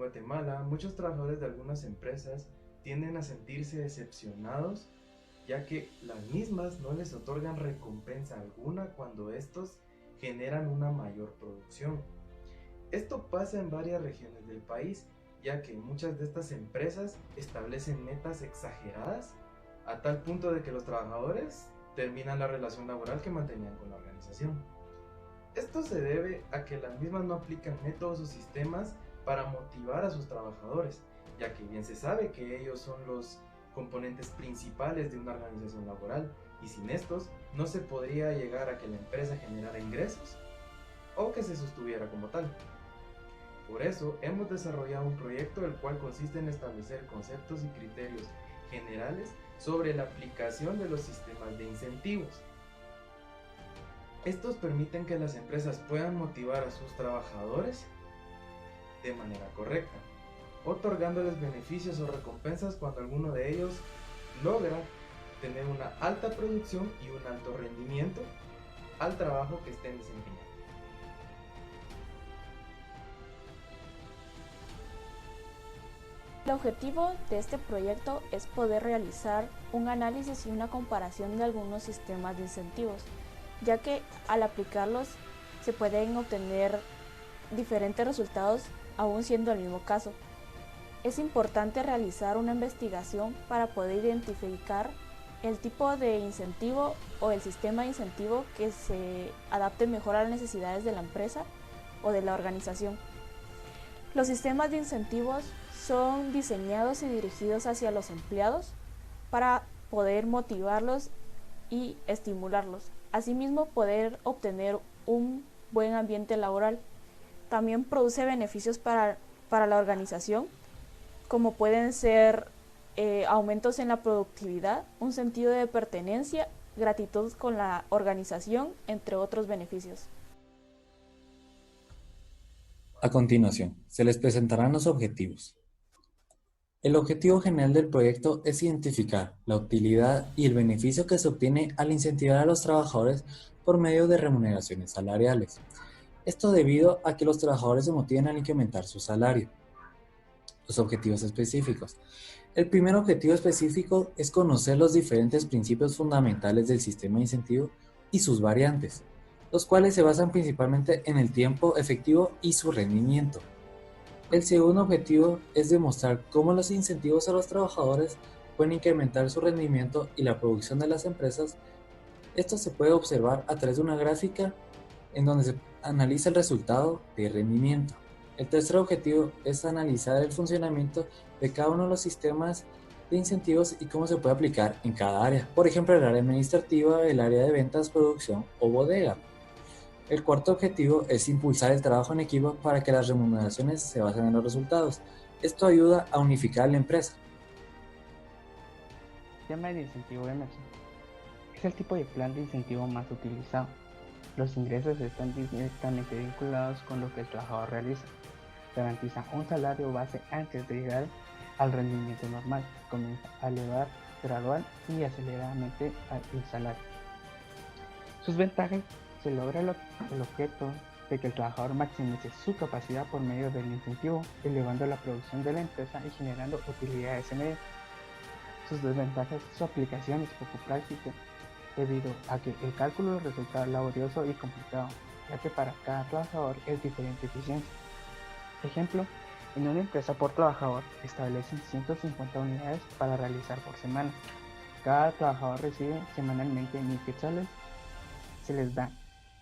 Guatemala, muchos trabajadores de algunas empresas tienden a sentirse decepcionados, ya que las mismas no les otorgan recompensa alguna cuando estos generan una mayor producción. Esto pasa en varias regiones del país, ya que muchas de estas empresas establecen metas exageradas a tal punto de que los trabajadores terminan la relación laboral que mantenían con la organización. Esto se debe a que las mismas no aplican métodos o sistemas para motivar a sus trabajadores, ya que bien se sabe que ellos son los componentes principales de una organización laboral y sin estos no se podría llegar a que la empresa generara ingresos o que se sostuviera como tal. Por eso hemos desarrollado un proyecto el cual consiste en establecer conceptos y criterios generales sobre la aplicación de los sistemas de incentivos. Estos permiten que las empresas puedan motivar a sus trabajadores de manera correcta, otorgándoles beneficios o recompensas cuando alguno de ellos logra tener una alta producción y un alto rendimiento al trabajo que estén desempeñando. El objetivo de este proyecto es poder realizar un análisis y una comparación de algunos sistemas de incentivos, ya que al aplicarlos se pueden obtener diferentes resultados aún siendo el mismo caso. Es importante realizar una investigación para poder identificar el tipo de incentivo o el sistema de incentivo que se adapte mejor a las necesidades de la empresa o de la organización. Los sistemas de incentivos son diseñados y dirigidos hacia los empleados para poder motivarlos y estimularlos. Asimismo, poder obtener un buen ambiente laboral. También produce beneficios para la organización, como pueden ser aumentos en la productividad, un sentido de pertenencia, gratitud con la organización, entre otros beneficios. A continuación, se les presentarán los objetivos. El objetivo general del proyecto es identificar la utilidad y el beneficio que se obtiene al incentivar a los trabajadores por medio de remuneraciones salariales. Esto debido a que los trabajadores se motiven al incrementar su salario. Los objetivos específicos. El primer objetivo específico es conocer los diferentes principios fundamentales del sistema de incentivo y sus variantes, los cuales se basan principalmente en el tiempo efectivo y su rendimiento. El segundo objetivo es demostrar cómo los incentivos a los trabajadores pueden incrementar su rendimiento y la producción de las empresas. Esto se puede observar a través de una gráfica en donde se analiza el resultado de rendimiento. El tercer objetivo es analizar el funcionamiento de cada uno de los sistemas de incentivos y cómo se puede aplicar en cada área. Por ejemplo, el área administrativa, el área de ventas, producción o bodega. El cuarto objetivo es impulsar el trabajo en equipo para que las remuneraciones se basen en los resultados. Esto ayuda a unificar la empresa. Sistema de incentivo Emerson es el tipo de plan de incentivo más utilizado. Los ingresos están directamente vinculados con lo que el trabajador realiza. Garantiza un salario base antes de llegar al rendimiento normal. Comienza a elevar gradual y aceleradamente el salario. Sus ventajas: se logra el objeto de que el trabajador maximice su capacidad por medio del incentivo, elevando la producción de la empresa y generando utilidades en ella. Sus desventajas: su aplicación es poco práctica, debido a que el cálculo resulta laborioso y complicado, ya que para cada trabajador es diferente eficiencia. Ejemplo, en una empresa por trabajador establecen 150 unidades para realizar por semana. Cada trabajador recibe semanalmente 1000 quetzales. Se les da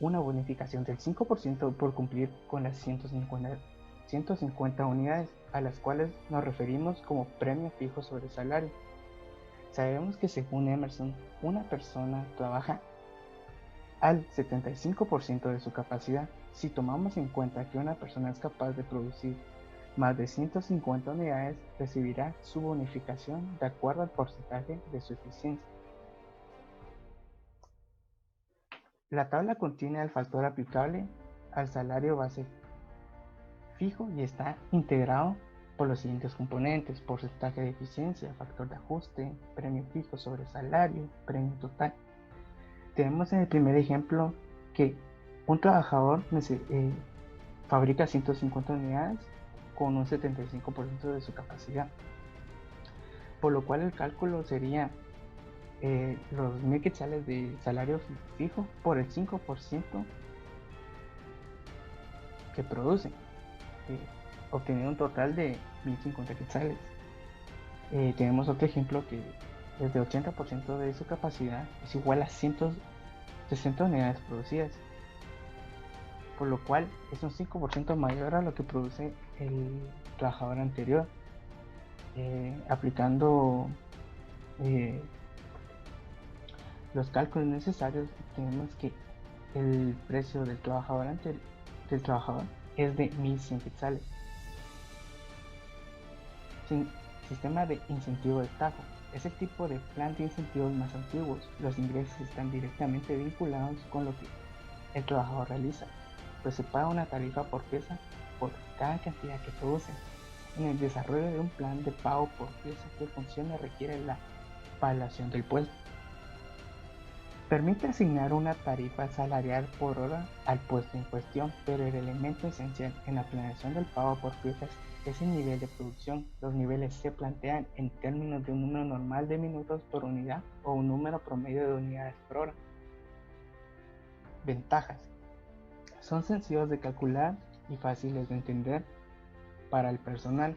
una bonificación del 5% por cumplir con las 150 unidades, a las cuales nos referimos como premio fijo sobre salario. Sabemos que según Emerson, una persona trabaja al 75% de su capacidad. Si tomamos en cuenta que una persona es capaz de producir más de 150 unidades, recibirá su bonificación de acuerdo al porcentaje de su eficiencia. La tabla contiene el factor aplicable al salario base fijo y está integrado por los siguientes componentes: porcentaje de eficiencia, factor de ajuste, premio fijo sobre salario, premio total. Tenemos en el primer ejemplo que un trabajador fabrica 150 unidades con un 75% de su capacidad, por lo cual el cálculo sería los 1.000 quetzales de salario fijo por el 5% que producen, obteniendo un total de 1.050 quetzales. Tenemos otro ejemplo que es de 80% de su capacidad es igual a 160 unidades producidas, por lo cual es un 5% mayor a lo que produce el trabajador anterior. Aplicando los cálculos necesarios, tenemos que el precio del trabajador es de 1.100 quetzales. Sistema de incentivo de tajo. Es el tipo de plan de incentivos más antiguos. Los ingresos están directamente vinculados con lo que el trabajador realiza, pues se paga una tarifa por pieza por cada cantidad que produce. En el desarrollo de un plan de pago por pieza que funcione requiere la evaluación del puesto. Permite asignar una tarifa salarial por hora al puesto en cuestión, pero el elemento esencial en la planeación del pago por piezas es el nivel de producción. Los niveles se plantean en términos de un número normal de minutos por unidad o un número promedio de unidades por hora. Ventajas. Son sencillos de calcular y fáciles de entender para el personal.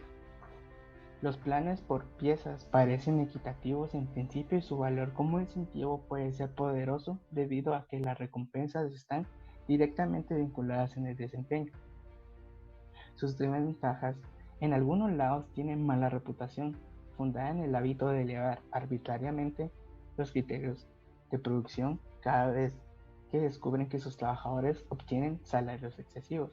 Los planes por piezas parecen equitativos en principio y su valor como incentivo puede ser poderoso debido a que las recompensas están directamente vinculadas en el desempeño. Sus desventajas en algunos lados tienen mala reputación, fundada en el hábito de elevar arbitrariamente los criterios de producción cada vez que descubren que sus trabajadores obtienen salarios excesivos.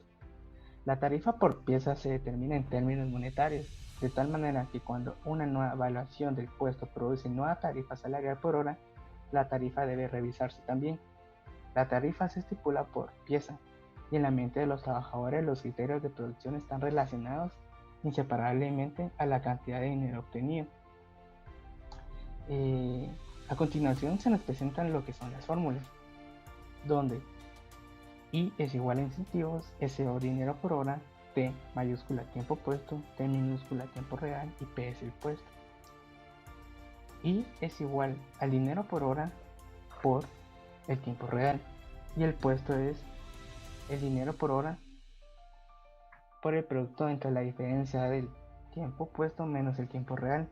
La tarifa por pieza se determina en términos monetarios, de tal manera que cuando una nueva evaluación del puesto produce nueva tarifa salarial por hora, la tarifa debe revisarse también. La tarifa se estipula por pieza, y en la mente de los trabajadores los criterios de producción están relacionados inseparablemente a la cantidad de dinero obtenido. A continuación se nos presentan lo que son las fórmulas, donde I es igual a incentivos, S o dinero por hora, T mayúscula tiempo puesto, T minúscula tiempo real y P es el puesto. I es igual al dinero por hora por el tiempo real y el puesto es el dinero por hora por el producto entre la diferencia del tiempo puesto menos el tiempo real.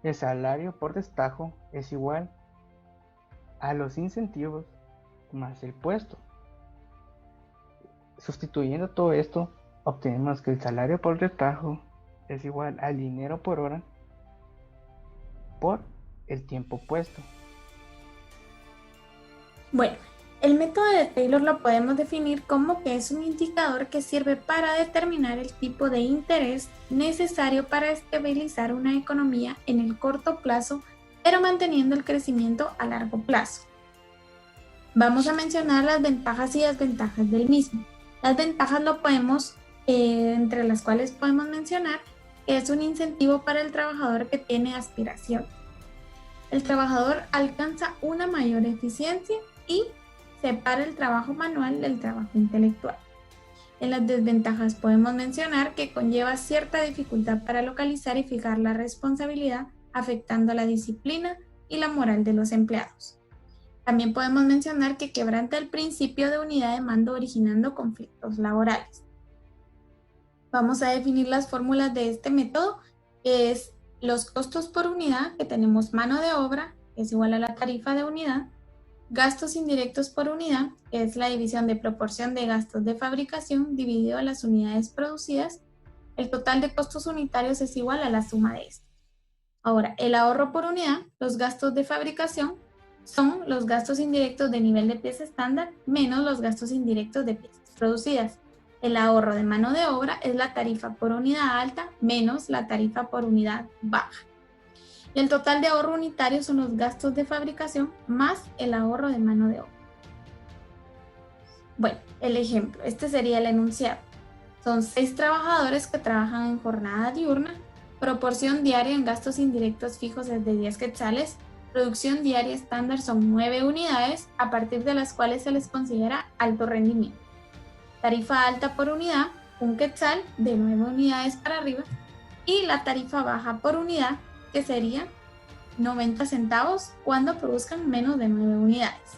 El salario por destajo es igual a los incentivos más el puesto. Sustituyendo todo esto, obtenemos que el salario por destajo es igual al dinero por hora por el tiempo puesto. Bueno, el método de Taylor lo podemos definir como que es un indicador que sirve para determinar el tipo de interés necesario para estabilizar una economía en el corto plazo, pero manteniendo el crecimiento a largo plazo. Vamos a mencionar las ventajas y desventajas del mismo. Las ventajas lo podemos, entre las cuales podemos mencionar que es un incentivo para el trabajador que tiene aspiración. El trabajador alcanza una mayor eficiencia y separa el trabajo manual del trabajo intelectual. En las desventajas podemos mencionar que conlleva cierta dificultad para localizar y fijar la responsabilidad, afectando la disciplina y la moral de los empleados. También podemos mencionar que quebranta el principio de unidad de mando, originando conflictos laborales. Vamos a definir las fórmulas de este método, que es los costos por unidad, que tenemos mano de obra, que es igual a la tarifa de unidad, gastos indirectos por unidad, que es la división de proporción de gastos de fabricación dividido a las unidades producidas. El total de costos unitarios es igual a la suma de estos. Ahora, el ahorro por unidad, los gastos de fabricación, son los gastos indirectos de nivel de pieza estándar menos los gastos indirectos de piezas producidas. El ahorro de mano de obra es la tarifa por unidad alta menos la tarifa por unidad baja. Y el total de ahorro unitario son los gastos de fabricación más el ahorro de mano de obra. Bueno, el ejemplo, este sería el enunciado. Son 6 trabajadores que trabajan en jornada diurna, proporción diaria en gastos indirectos fijos es de 10 quetzales, producción diaria estándar son 9 unidades, a partir de las cuales se les considera alto rendimiento. Tarifa alta por unidad, 1 quetzal de 9 unidades para arriba y la tarifa baja por unidad, que sería 90 centavos cuando produzcan menos de 9 unidades.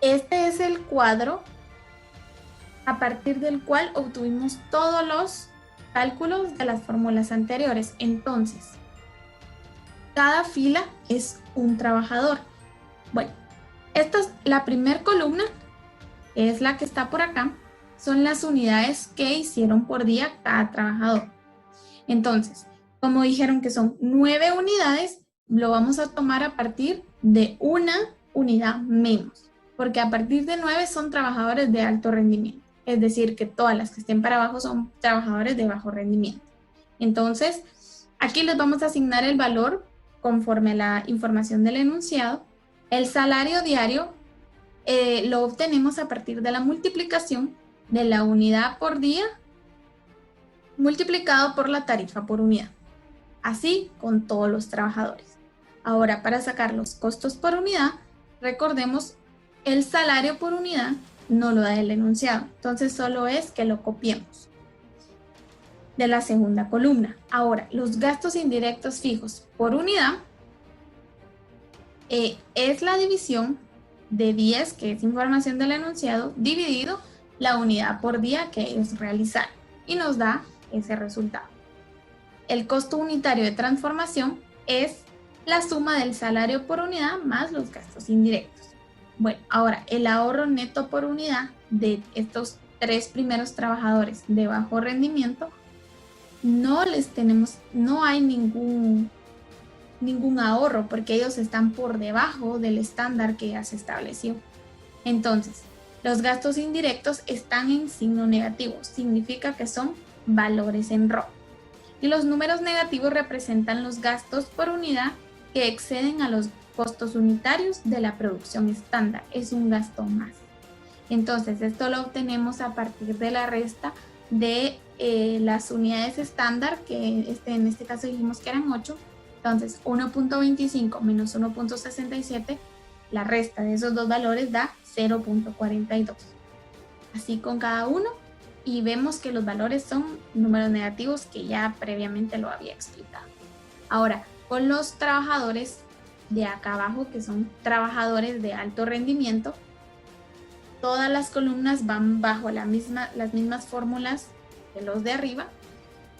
Este es el cuadro a partir del cual obtuvimos todos los cálculos de las fórmulas anteriores. Entonces, cada fila es un trabajador. Bueno, esta es la primera columna, que es la que está por acá, son las unidades que hicieron por día cada trabajador. Entonces, como dijeron que son 9 unidades, lo vamos a tomar a partir de una unidad menos, porque a partir de 9 son trabajadores de alto rendimiento, es decir, que todas las que estén para abajo son trabajadores de bajo rendimiento. Entonces, aquí les vamos a asignar el valor conforme a la información del enunciado. El salario diario lo obtenemos a partir de la multiplicación de la unidad por día multiplicado por la tarifa por unidad, así con todos los trabajadores. Ahora, para sacar los costos por unidad, recordemos, el salario por unidad no lo da el enunciado, entonces solo es que lo copiemos de la segunda columna. Ahora, los gastos indirectos fijos por unidad es la división de 10, que es información del enunciado, dividido la unidad por día que ellos realizaron, y nos da ese resultado. El costo unitario de transformación es la suma del salario por unidad más los gastos indirectos. Bueno, ahora el ahorro neto por unidad de estos 3 primeros trabajadores de bajo rendimiento, no hay ningún ahorro, porque ellos están por debajo del estándar que ya se estableció. Entonces, los gastos indirectos están en signo negativo, significa que son valores en rojo. Y los números negativos representan los gastos por unidad que exceden a los costos unitarios de la producción estándar. Es un gasto más. Entonces, esto lo obtenemos a partir de la resta de las unidades estándar, que en este caso dijimos que eran 8. Entonces, 1.25 menos 1.67, la resta de esos dos valores da 0.42. Así con cada uno, y vemos que los valores son números negativos, que ya previamente lo había explicado. Ahora, con los trabajadores de acá abajo, que son trabajadores de alto rendimiento, todas las columnas van bajo las mismas fórmulas que los de arriba.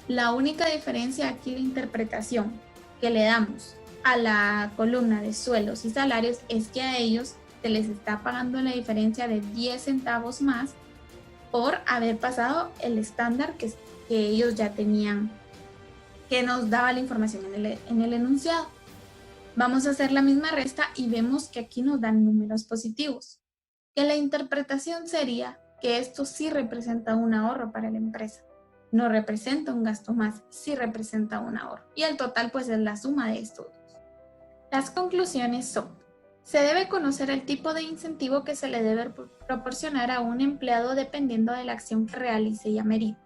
La única diferencia aquí, la interpretación que le damos a la columna de sueldos y salarios, es que a ellos se les está pagando la diferencia de 10 centavos más por haber pasado el estándar que ellos ya tenían, que nos daba la información en el enunciado. Vamos a hacer la misma resta y vemos que aquí nos dan números positivos. Que la interpretación sería que esto sí representa un ahorro para la empresa. No representa un gasto más, sí representa un ahorro. Y el total pues es la suma de estos dos. Las conclusiones son: se debe conocer el tipo de incentivo que se le debe proporcionar a un empleado dependiendo de la acción que realice y amerite.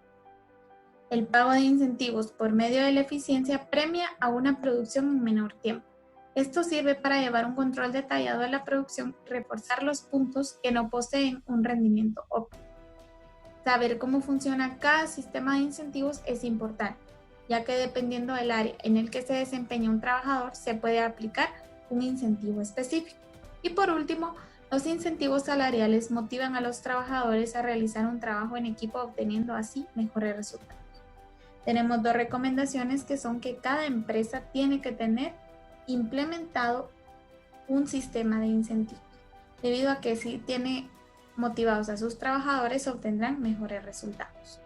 El pago de incentivos por medio de la eficiencia premia a una producción en menor tiempo. Esto sirve para llevar un control detallado de la producción y reforzar los puntos que no poseen un rendimiento óptimo. Saber cómo funciona cada sistema de incentivos es importante, ya que dependiendo del área en el que se desempeña un trabajador, se puede aplicar un incentivo específico. Y por último, los incentivos salariales motivan a los trabajadores a realizar un trabajo en equipo, obteniendo así mejores resultados. Tenemos 2 recomendaciones, que son que cada empresa tiene que tener implementado un sistema de incentivos, debido a que si tiene motivados a sus trabajadores, obtendrán mejores resultados.